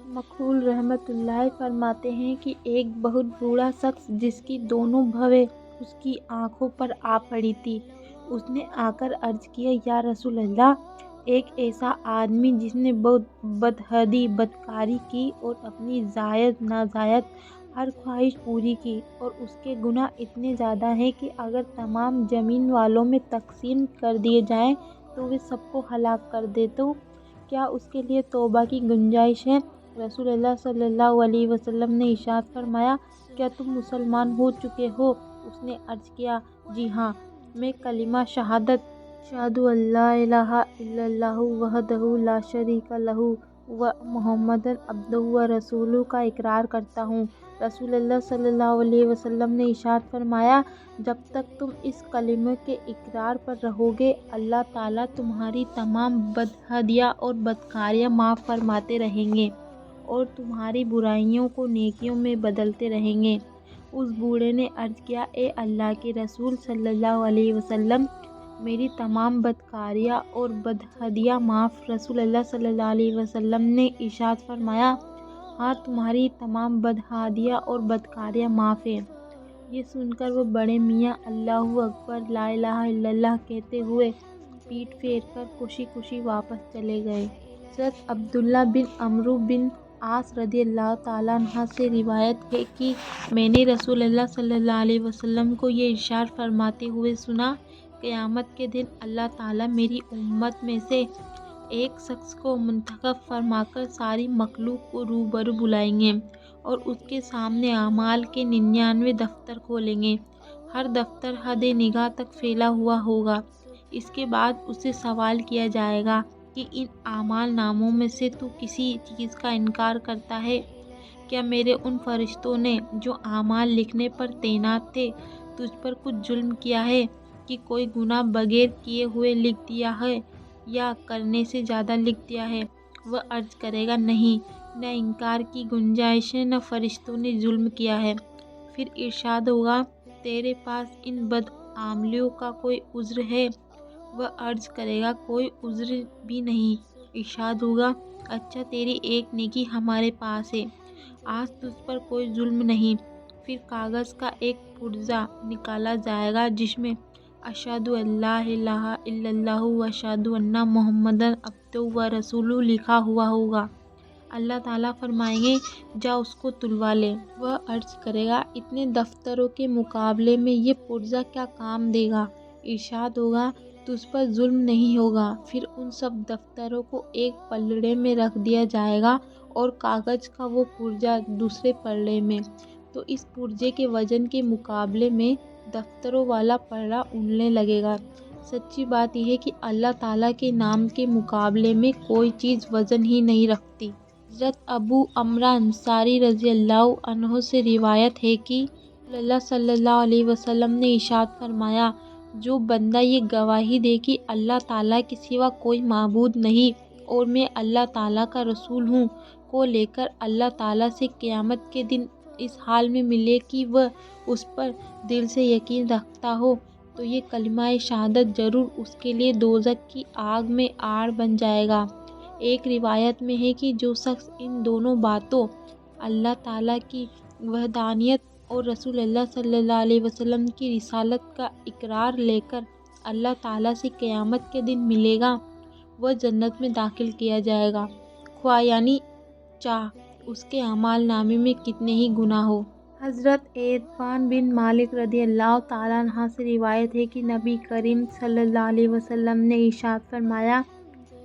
मखूल रहमतुल्लाह फरमाते हैं कि एक बहुत बूढ़ा शख्स जिसकी दोनों भवें उसकी आंखों पर आ पड़ी थी, उसने आकर अर्ज किया, या रसूल अल्लाह, एक ऐसा आदमी जिसने बहुत बदहदी बदकारी की और अपनी जायद नाजायद हर ख्वाहिश पूरी की, और उसके गुनाह इतने ज़्यादा हैं कि अगर तमाम ज़मीन वालों में तकसीम कर दिए जाएं तो वे सबको हलाक कर दे, तो क्या उसके लिए तौबा की गुंजाइश है? रसूलुल्लाह सल्लल्लाहु अलैहि वसल्लम ने इरशाद फरमाया, क्या तुम मुसलमान हो चुके हो? उसने अर्ज किया, जी हाँ, मैं कलिमा शहादत अशहदु अल्ला इलाहा इल्लल्लाहु वहदहु ला शरीका लहू व मुहम्मदन अब्दुहु व रसूलुहु का इकरार करता हूँ। रसूलुल्लाह सल्लल्लाहु अलैहि वसल्लम ने इरशाद फरमाया, जब तक तुम इस कलिमे के इकरार पर रहोगे, अल्लाह ताला तुम्हारी तमाम बदहदियाँ और बदकारियाँ माफ़ फरमाते रहेंगे और तुम्हारी बुराइयों को नेकियों में बदलते रहेंगे। उस बूढ़े ने अर्ज किया, ए अल्लाह के रसूल सल्लल्लाहु अलैहि वसल्लम, मेरी तमाम बदकारियाँ और बदहदियाँ माफ़। रसूलुल्लाह सल्लल्लाहु अलैहि वसल्लम ने इरशाद फरमाया, हाँ, तुम्हारी तमाम बदहदियाँ और बदकारियाँ माफ़ हैं। ये सुनकर वो बड़े मियाँ अल्लाहु अकबर ला इलाहा इल्लल्लाह कहते हुए पीठ फेर कर खुशी खुशी वापस चले गए। हज़रत अब्दुल्ला बिन अमरू बिन आस रज़ियल्लाहु ताला अन्हा से रिवायत है कि मैंने रसूलुल्लाह सल्लल्लाहु अलैहि वसल्लम को ये इरशाद फरमाते हुए सुना, क़यामत के दिन अल्लाह ताला मेरी उम्मत में से एक शख्स को मुंतखब फरमाकर सारी मखलूक को रूबरू बुलाएंगे और उसके सामने आमाल के 99 दफ्तर खोलेंगे। हर दफ्तर हद निगाह तक फैला हुआ होगा। इसके बाद उससे सवाल किया जाएगा कि इन आमाल नामों में से तू किसी चीज़ का इनकार करता है? क्या मेरे उन फरिश्तों ने जो आमाल लिखने पर तैनात थे तुझ पर कुछ जुल्म किया है कि कोई गुनाह बगैर किए हुए लिख दिया है या करने से ज़्यादा लिख दिया है? वह अर्ज करेगा, नहीं, न इनकार की गुंजाइश है, न फरिश्तों ने जुल्म किया है। फिर इरशाद होगा, तेरे पास इन बदआमलियों का कोई उज़्र है? वह अर्ज करेगा, कोई उज़्र भी नहीं। इरशाद होगा, अच्छा, तेरी एक नेकी हमारे पास है, आज तुझ पर कोई जुल्म नहीं। फिर कागज़ का एक पुर्जा निकाला जाएगा जिसमें अशहदु अल्ला इलाहा इल्लल्लाहु व अशहदु अन्ना मुहम्मदन अब्दुहु व रसूलुहु लिखा हुआ होगा। अल्लाह ताला फरमाएंगे, जा उसको तुलवा ले। वह अर्ज करेगा, इतने दफ्तरों के मुकाबले में ये पुर्जा क्या काम देगा? इरशाद होगा, तुझ पर जुल्म नहीं होगा। फिर उन सब दफ्तरों को एक पलड़े में रख दिया जाएगा और कागज़ का वो पुर्जा दूसरे पलड़े में। तो इस पुर्जे के वज़न के मुकाबले में दफ्तरों वाला पलड़ा उड़ने लगेगा। सच्ची बात यह है कि अल्लाह ताला के नाम के मुकाबले में कोई चीज़ वज़न ही नहीं रखती। हज़रत अबू अमरा अंसारी रज़ियल्लाहु अन्हु से रिवायत है कि रसूलुल्लाह सल्लल्लाहु अलैहि वसल्लम ने इरशाद फरमाया, जो बंदा ये गवाही दे कि अल्लाह ताला के सिवा कोई माबूद नहीं और मैं अल्लाह ताला का रसूल हूँ, को लेकर अल्लाह ताला से क़यामत के दिन इस हाल में मिले कि वह उस पर दिल से यकीन रखता हो, तो ये कलिमा शहादत ज़रूर उसके लिए दोज़ख की आग में आड़ बन जाएगा। एक रिवायत में है कि जो शख्स इन दोनों बातों, अल्लाह ताला की वहदानियत और रसूलुल्लाह सल्लल्लाहु अलैहि वसल्लम की रिसालत का इकरार लेकर अल्लाह ताला से क़यामत के दिन मिलेगा, वह जन्नत में दाखिल किया जाएगा, ख्वाह यानी चाह उसके अमाल नामे में कितने ही गुनाह हो। हज़रत इरफ़ान बिन मालिक रज़ियल्लाहु ताला अन्हा से रिवायत है कि नबी करीम सल्लल्लाहु अलैहि वसल्लम ने इरशाद फरमाया,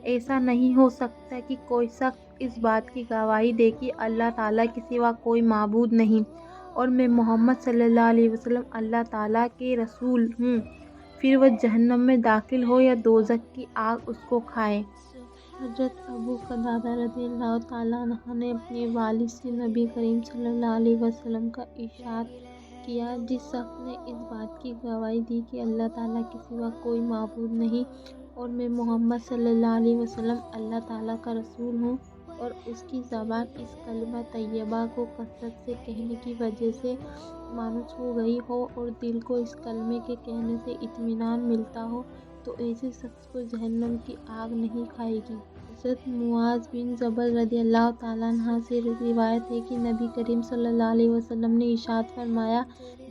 ऐसा नहीं हो सकता कि कोई शख्स इस बात की गवाही दे कि अल्लाह ताला के सिवा कोई माबूद नहीं और मैं मोहम्मद सल्लल्लाहु अलैहि वसल्लम अल्लाह ताला के रसूल हूँ, फिर वह जहन्नम में दाखिल हो या दोज़ख की आग उसको खाए। हज़रत अबू क़तादा रज़ियल्लाहु ताला अन्हु ने अपने वालिद से नबी करीम सल्लल्लाहु अलैहि वसल्लम का इरशाद किया, जिस शख्स ने इस बात की गवाही दी कि अल्लाह ताला के सिवा कोई माबूद नहीं और मैं मोहम्मद सल्लल्लाहु अलैहि वसल्लम अल्लाह ताला का रसूल हूँ, और उसकी ज़बान इस कलिमा तैयबा को कसरत से कहने की वजह से मानूस हो गई हो और दिल को इस कलमे के कहने से इत्मीनान मिलता हो, तो ऐसे शख्स को जहन्नम की आग नहीं खाएगी। حضرت معاذ بن جبل رضی اللہ تعالیٰ عنہ سے روایت ہے کہ نبی کریم صلی اللہ علیہ وسلم نے ارشاد فرمایا،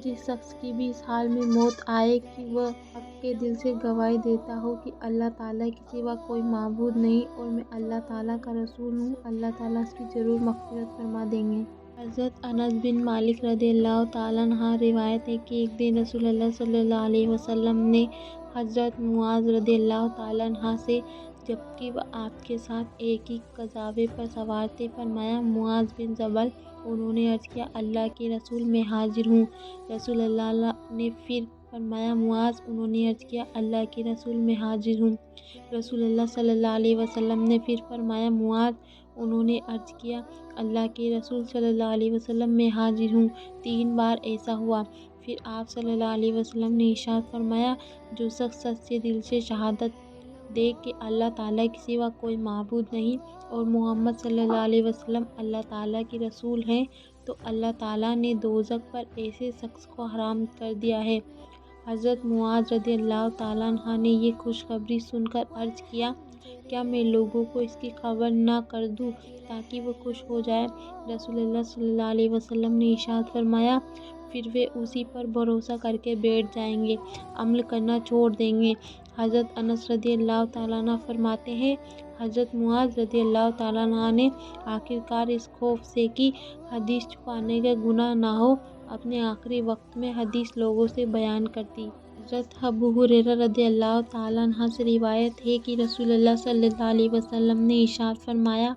جس شخص کی بھی اس حال میں موت آئے کہ وہ حق کے دل سے گواہی دیتا ہو کہ اللہ تعالیٰ کے سوا کوئی معبود نہیں اور میں اللہ تعالیٰ کا رسول ہوں، اللہ تعالیٰ اس کی ضرور مغفرت فرما دیں گے۔ حضرت انس بن مالک رضی اللہ تعالیٰ عنہ روایت ہے کہ ایک دن رسول اللہ صلی اللہ علیہ وسلم نے حضرت معاذ رضی اللہ تعالیٰ عنہ سے، جبکہ وہ آپ کے ساتھ ایک ہی قافلے پر سوار تھے، فرمایا، معاذ بن جبل۔ انہوں نے عرض کیا، اللہ کے رسول میں حاضر ہوں۔ رسول اللہ نے پھر فرمایا، معاذ۔ انہوں نے عرض کیا، اللہ کے رسول میں حاضر ہوں۔ رسول اللہ صلی اللہ علیہ وسلم نے پھر فرمایا، معاذ۔ انہوں نے عرض کیا، اللہ کے رسول صلی اللہ علیہ وسلم میں حاضر ہوں۔ 3 بار ایسا ہوا۔ پھر آپ صلی اللہ علیہ وسلم نے ارشاد فرمایا، جو شخص سچے دل سے شہادت دے کہ اللہ تعالیٰ کے سوا کوئی معبود نہیں اور محمد صلی اللہ علیہ وسلم اللہ تعالیٰ کے رسول ہیں، تو اللہ تعالیٰ نے دوزخ پر ایسے شخص کو حرام کر دیا ہے۔ حضرت معاذ رضی اللہ تعالیٰ عنہ نے یہ خوشخبری سن کر عرض کیا، کیا میں لوگوں کو اس کی خبر نہ کر دوں تاکہ وہ خوش ہو جائیں؟ رسول اللہ صلی اللہ علیہ وسلم نے ارشاد فرمایا، پھر وہ اسی پر بھروسہ کر کے بیٹھ جائیں گے، عمل کرنا چھوڑ دیں گے۔ حضرت انس رضی اللہ تعالیٰ عنہ فرماتے ہیں، حضرت معاذ رضی اللہ تعالیٰ عنہ نے آخرکار اس خوف سے کہ حدیث چھپانے کا گناہ نہ ہو، اپنے آخری وقت میں حدیث لوگوں سے بیان کر دی۔ حضرت ابو ہریرہ رضی اللہ تعالیٰ عنہ سے روایت ہے کہ رسول اللہ صلی اللہ علیہ وسلم نے ارشاد فرمایا،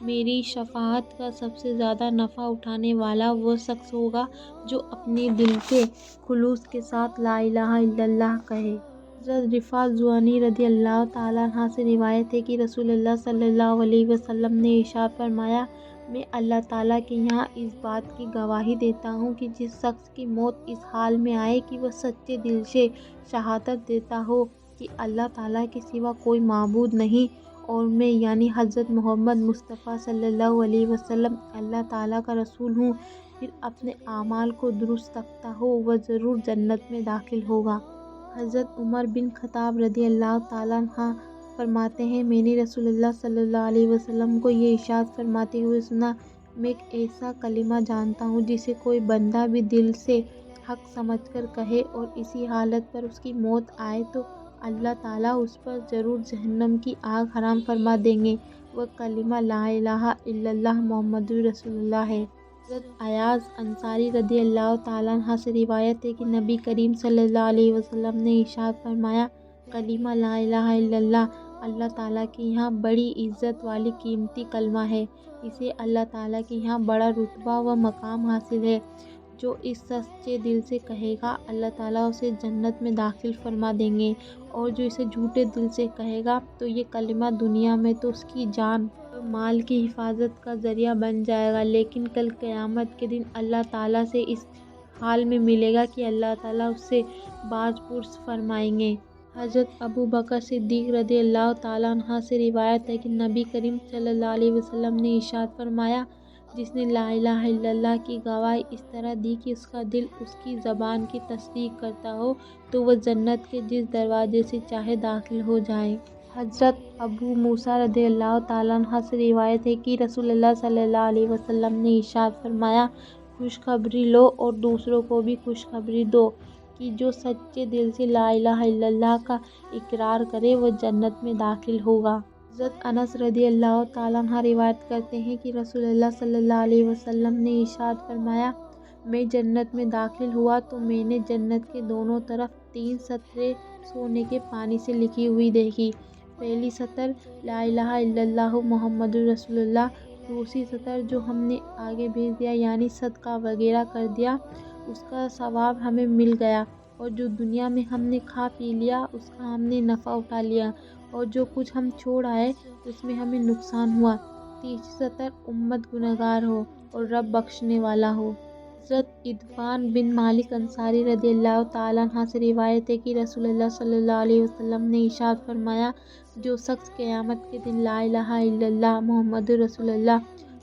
میری شفاعت کا سب سے زیادہ نفع اٹھانے والا وہ شخص ہوگا جو اپنے دل سے خلوص کے ساتھ لا الہ الا اللہ کہے۔ حضرت رفاعہ زہانی رضی اللہ تعالیٰ عنہ سے روایت ہے کہ رسول اللہ صلی اللہ علیہ وسلم نے ارشاد فرمایا، میں اللہ تعالیٰ کے یہاں اس بات کی گواہی دیتا ہوں کہ جس شخص کی موت اس حال میں آئے کہ وہ سچے دل سے شہادت دیتا ہو کہ اللہ تعالیٰ کے سوا کوئی معبود نہیں اور میں یعنی حضرت محمد مصطفیٰ صلی اللہ علیہ وسلم اللہ تعالیٰ کا رسول ہوں، پھر اپنے اعمال کو درست رکھتا ہو، وہ ضرور جنت میں داخل ہوگا۔ حضرت عمر بن خطاب رضی اللہ تعالیٰ عنہ فرماتے ہیں، میں نے رسول اللہ صلی اللہ علیہ وسلم کو یہ ارشاد فرماتے ہوئے سنا، میں ایک ایسا کلمہ جانتا ہوں جسے کوئی بندہ بھی دل سے حق سمجھ کر کہے اور اسی حالت پر اس کی موت آئے تو اللہ تعالیٰ اس پر ضرور جہنم کی آگ حرام فرما دیں گے۔ وہ کلمہ لا الہ الا اللہ محمد رسول اللہ ہے۔ حضرت ایاز انصاری رضی اللہ تعالیٰ عنہ سے روایت ہے کہ نبی کریم صلی اللہ علیہ وسلم نے ارشاد فرمایا، کلمہ لا الہ الا اللہ اللہ تعالیٰ کے یہاں بڑی عزت والی قیمتی کلمہ ہے، اسے اللہ تعالیٰ کے یہاں بڑا رتبہ و مقام حاصل ہے۔ جو اس سچے دل سے کہے گا اللہ تعالیٰ اسے جنت میں داخل فرما دیں گے، اور جو اسے جھوٹے دل سے کہے گا تو یہ کلمہ دنیا میں تو اس کی جان اور مال کی حفاظت کا ذریعہ بن جائے گا، لیکن کل قیامت کے دن اللہ تعالیٰ سے اس حال میں ملے گا کہ اللہ تعالیٰ اس سے باز پرس فرمائیں گے۔ حضرت ابو بکر صدیق رضی اللہ تعالیٰ عنہ سے روایت ہے کہ نبی کریم صلی اللہ علیہ وسلم نے ارشاد فرمایا، جس نے لا الہ الا اللہ کی گواہی اس طرح دی کہ اس کا دل اس کی زبان کی تصدیق کرتا ہو تو وہ جنت کے جس دروازے سے چاہے داخل ہو جائے۔ حضرت ابو موسیٰ رضی اللہ تعالیٰ عنہ سے روایت ہے کہ رسول اللہ صلی اللہ علیہ وسلم نے ارشاد فرمایا، خوشخبری لو اور دوسروں کو بھی خوشخبری دو کہ جو سچے دل سے لا الہ الا اللہ کا اقرار کرے وہ جنت میں داخل ہوگا۔ حضرت انس رضی اللہ تعالیٰ عنہ روایت کرتے ہیں کہ رسول اللہ صلی اللہ علیہ وسلم نے ارشاد فرمایا، میں جنت میں داخل ہوا تو میں نے جنت کے دونوں طرف 3 سطریں سونے کے پانی سے لکھی ہوئی دیکھی۔ پہلی سطر لا الہ الا اللہ محمد رسول اللہ، دوسری سطر جو ہم نے آگے بھیج دیا یعنی صدقہ وغیرہ کر دیا اس کا ثواب ہمیں مل گیا، اور جو دنیا میں ہم نے کھا پی لیا اس کا ہم نے نفع اٹھا لیا، اور جو کچھ ہم چھوڑ آئے اس میں ہمیں نقصان ہوا۔ تیسری سطر امت گنہگار ہو اور رب بخشنے والا ہو۔ حضرت عتبان بن مالک انصاری رضی اللہ تعالیٰ عنہ سے روایت ہے کہ رسول اللہ صلی اللہ علیہ وسلم نے ارشاد فرمایا، جو شخص قیامت کے دن لا الہ الا اللہ محمد رسول اللہ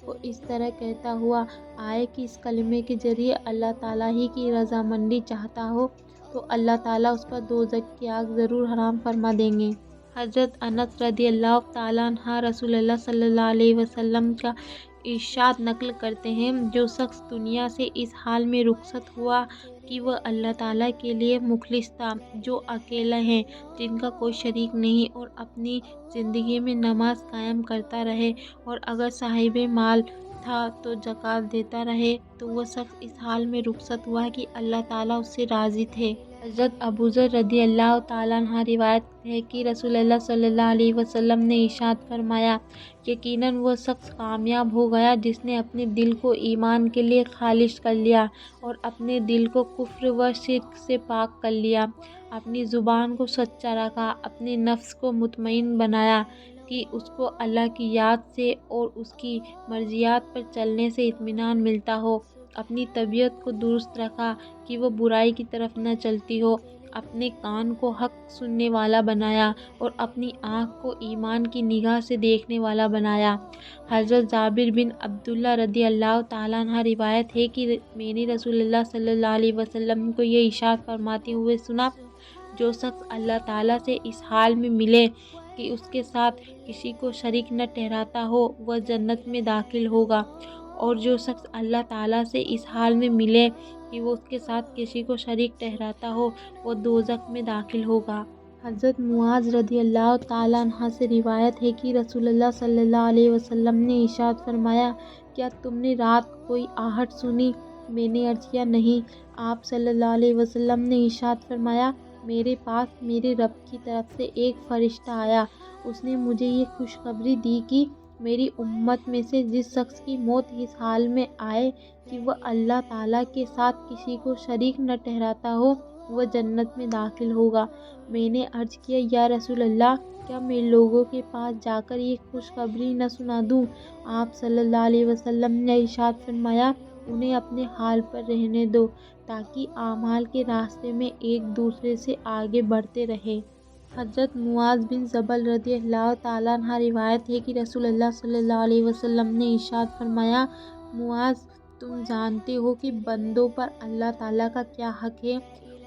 کو اس طرح کہتا ہوا آئے کہ اس کلمے کے ذریعے اللہ تعالیٰ ہی کی رضامندی چاہتا ہو تو اللہ تعالیٰ اس پر دوزخ کی آگ ضرور حرام فرما دیں گے۔ हज़रत अनस रदी अल्लाह ताला अन्हा रसूल अल्लाह सल्लल्लाहु अलैहि वसल्लम का इरशाद नक़ल करते हैं, जो शख्स दुनिया से इस हाल में रुखसत हुआ कि वह अल्लाह ताला के लिए मुखलिस था, जो अकेला है, जिनका कोई शरीक नहीं, और अपनी ज़िंदगी में नमाज कायम करता रहे, और अगर साहिब माल था तो ज़कात देता रहे, तो वह शख्स इस हाल में रुखसत हुआ कि अल्लाह ताला उससे राज़ी थे। हज़रत अबू ज़र रज़ी अल्लाह ताला अन्हा रिवायत है कि रसूलुल्लाह सल्लल्लाहु अलैहि वसल्लम ने इरशाद फरमाया, यकीनन वह शख्स कामयाब हो गया जिसने अपने दिल को ईमान के लिए खालिश कर लिया और अपने दिल को कुफ्र व शिर्क से पाक कर लिया, अपनी ज़ुबान को सच्चा रखा, अपने नफ्स को मुतमईन बनाया कि उसको अल्लाह की याद से और उसकी मर्ज़ियात पर चलने से इत्मीनान मिलता हो, अपनी तबीयत को दुरुस्त रखा कि वह बुराई की तरफ न चलती हो, अपने कान को हक़ सुनने वाला बनाया और अपनी आँख को ईमान की निगाह से देखने वाला बनाया। हज़रत जाबिर बिन अब्दुल्ला रदी अल्लाह ताला अन्हा रिवायत है कि मैंने रसूलुल्लाह सल्लल्लाहु अलैहि वसल्लम को ये इरशाद फरमाते हुए सुना, जो शख्स अल्लाह ताला से इस हाल में मिले कि उसके साथ किसी को शरीक न ठहराता हो, वह जन्नत में दाखिल होगा, और जो शख्स अल्लाह ताला से इस हाल में मिले कि वो उसके साथ किसी को शरीक ठहराता हो, वो दोज़ख में दाखिल होगा। हज़रत मुआज़ रदी अल्लाह ताला अन्हा से रिवायत है कि रसूलुल्लाह सल्लल्लाहु अलैहि वसल्लम ने इरशाद फरमाया, क्या तुमने रात कोई आहट सुनी? मैंने अर्ज़ किया, नहीं। आप सल्लल्लाहु अलैहि वसल्लम ने इरशाद फरमाया, मेरे पास मेरे रब की तरफ से एक फ़रिश्ता आया, उसने मुझे ये खुशखबरी दी कि मेरी उम्मत में से जिस शख्स की मौत इस हाल में आए कि वह अल्लाह ताला के साथ किसी को शरीक न ठहराता हो, वह जन्नत में दाखिल होगा। मैंने अर्ज़ किया, या रसूल अल्लाह, क्या मैं लोगों के पास जाकर ये खुशखबरी न सुना दूँ? आप सल्लल्लाहु अलैहि वसल्लम ने इरशाद फरमाया, उन्हें अपने हाल पर रहने दो, ताकि आमाल के रास्ते में एक दूसरे से आगे बढ़ते रहे। हज़रत मुआज़ बिन जबल रज़ी अल्लाह ताला अन्हा रिवायत है कि रसूलुल्लाह सल्लल्लाहु अलैहि वसल्लम ने इरशाद फरमाया, मुआज़, तुम जानते हो कि बंदों पर अल्लाह ताला का क्या हक़ है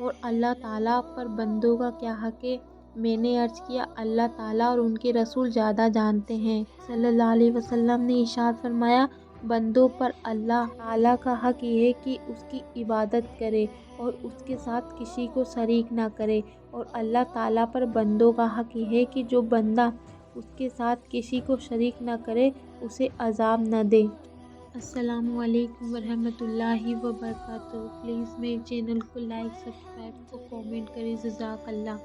और अल्लाह ताला पर बंदों का क्या हक़ है? मैंने अर्ज़ किया, अल्लाह ताला और उनके रसूल ज़्यादा जानते हैं। सल्लल्लाहु अलैहि वसल्लम ने इरशाद फरमाया, बंदों पर अल्लाह ताला का हक़ ये है कि उसकी इबादत करे और उसके साथ किसी को शरीक ना करे, और अल्लाह ताला पर बंदों का हक़ ये है कि जो बंदा उसके साथ किसी को शरीक ना करे, उसे अज़ाब न दे। अस्सलामु अलैकुम वरहमतुल्लाहि वबरकातुहू। प्लीज़ मेरे चैनल को लाइक, सब्सक्राइब और कमेंट करें। जज़ाकल्लाह।